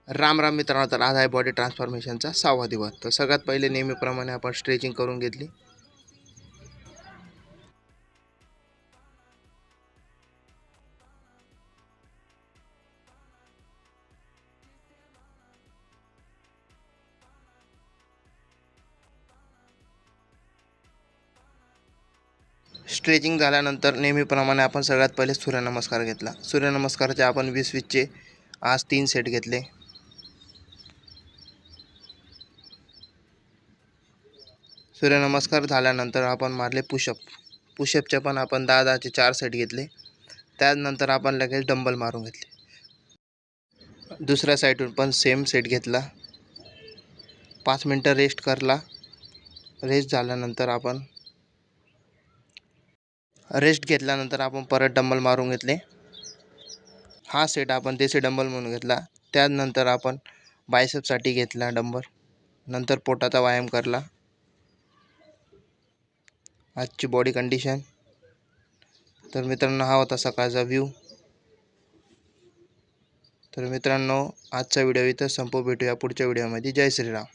राम राम मित्रांनो, तर आज आहे बॉडी ट्रान्सफॉर्मेशनचा 6वा दिवस. तर सगळ्यात पहिले नेहमीप्रमाणे आपण स्ट्रेचिंग करून घेतली. स्ट्रेचिंग झाल्यानंतर नेहमीप्रमाणे आपण सगळ्यात पहिले सूर्यनमस्कार घेतला. सूर्यनमस्कारचे आपण 20-20चे आज 3 सेट घेतले. सूर्यनमस्कार झाल्यानंतर आपण मारले पुशअप. पुशअपचे पण आपण 10-10चे 4 सेट घेतले. त्यानंतर आपण लगेच डंबल मारून घेतले. दुसऱ्या साईडून पण सेम सेट घेतला. 5 मिनटं रेस्ट करला. रेस्ट झाल्यानंतर आपण परत डंबल मारून घेतले. हा सेट आपण देसी डंबल म्हणून घेतला. त्यानंतर आपण बायसेपसाठी घेतला डंबल. नंतर पोटाचा व्यायाम करला. आजची बॉडी कंडिशन. तर मित्रांनो, हा होता सकाळचा व्ह्यू. तर मित्रांनो, आजचा व्हिडिओ इथं संपू. भेटूया पुढच्या व्हिडिओमध्ये. जय श्रीराम.